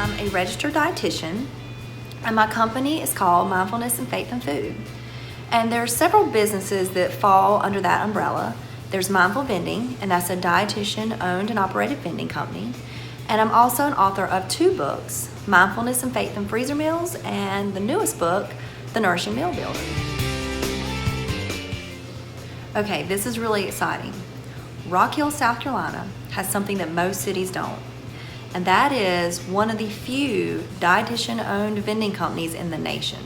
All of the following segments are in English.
I'm a registered dietitian, and my company is called Mindfulness and Faith in Food. And there are several businesses that fall under that umbrella. There's Mindful Vending, and that's a dietitian owned and operated vending company. And I'm also an author of 2 books, Mindfulness and Faith in Freezer Meals, and the newest book, The Nourishing Meal Builder. Okay, this is really exciting. Rock Hill, South Carolina has something that most cities don't, and that is one of the few dietitian-owned vending companies in the nation.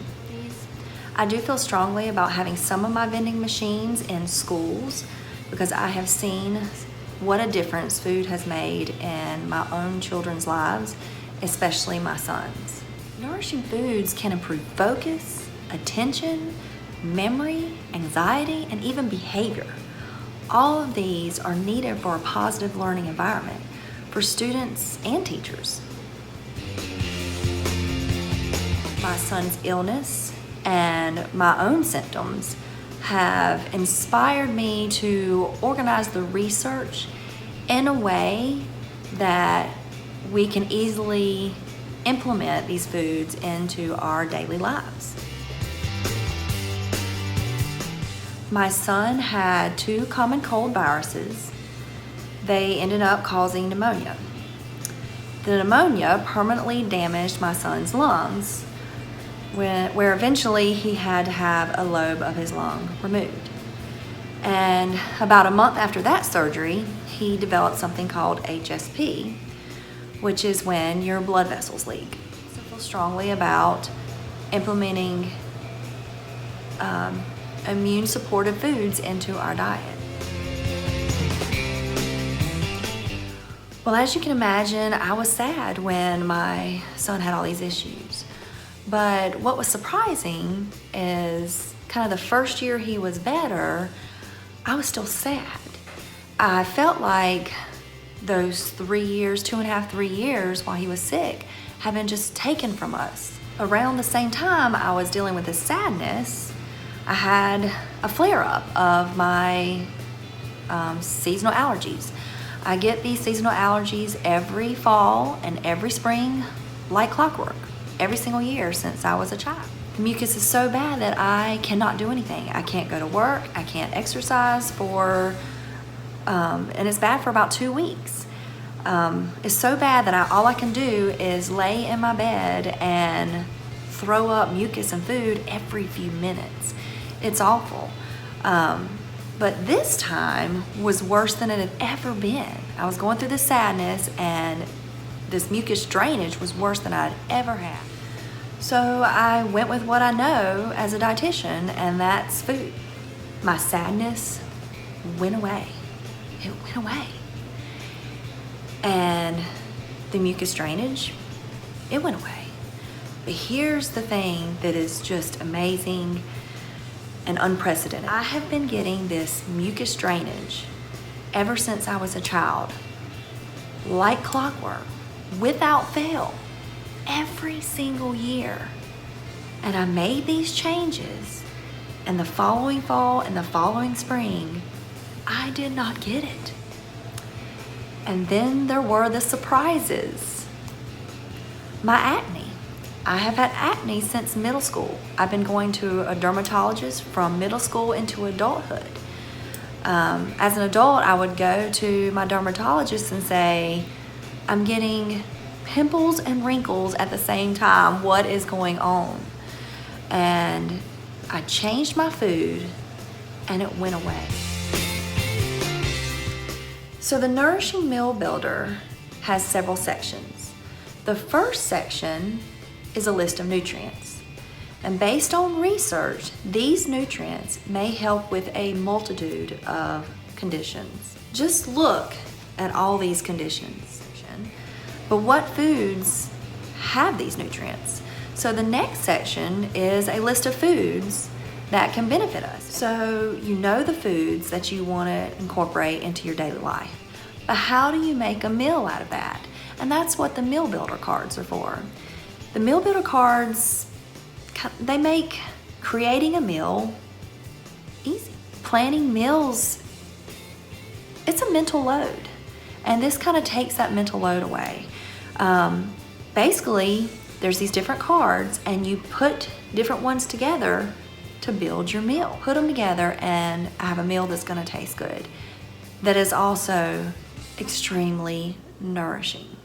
I do feel strongly about having some of my vending machines in schools because I have seen what a difference food has made in my own children's lives, especially my son's. Nourishing foods can improve focus, attention, memory, anxiety, and even behavior. All of these are needed for a positive learning environment for students and teachers. My son's illness and my own symptoms have inspired me to organize the research in a way that we can easily implement these foods into our daily lives. My son had 2 common cold viruses. They ended up causing pneumonia. The pneumonia permanently damaged my son's lungs, where eventually he had to have a lobe of his lung removed. And about a month after that surgery, he developed something called HSP, which is when your blood vessels leak. So I feel strongly about implementing immune supportive foods into our diet. Well, as you can imagine, I was sad when my son had all these issues. But what was surprising is kind of the first year he was better, I was still sad. I felt like those 3 years, 2.5, 3 years while he was sick had been just taken from us. Around the same time I was dealing with this sadness, I had a flare-up of my seasonal allergies. I get these seasonal allergies every fall and every spring like clockwork, every single year since I was a child. The mucus is so bad that I cannot do anything. I can't go to work, I can't exercise and it's bad for about 2 weeks. It's so bad that all I can do is lay in my bed and throw up mucus and food every few minutes. It's awful. But this time was worse than it had ever been. I was going through the sadness, and this mucus drainage was worse than I'd ever had. So I went with what I know as a dietitian, and that's food. My sadness went away. It went away. And the mucus drainage, it went away. But here's the thing that is just amazing and unprecedented. I have been getting this mucus drainage ever since I was a child, like clockwork, without fail, every single year. And I made these changes, and the following fall and the following spring, I did not get it. And then there were the surprises. My acne. I have had acne since middle school. I've been going to a dermatologist from middle school into adulthood. As an adult, I would go to my dermatologist and say, I'm getting pimples and wrinkles at the same time. What is going on? And I changed my food, and it went away. So the Nourishing Meal Builder has several sections. The first section is a list of nutrients. And based on research, these nutrients may help with a multitude of conditions. Just look at all these conditions. But what foods have these nutrients? So the next section is a list of foods that can benefit us. So you know the foods that you want to incorporate into your daily life. But how do you make a meal out of that? And that's what the Meal Builder cards are for. The Meal Builder cards, they make creating a meal easy. Planning meals, it's a mental load. And this kind of takes that mental load away. basically, there's these different cards and you put different ones together to build your meal. Put them together and have a meal that's gonna taste good, that is also extremely nourishing.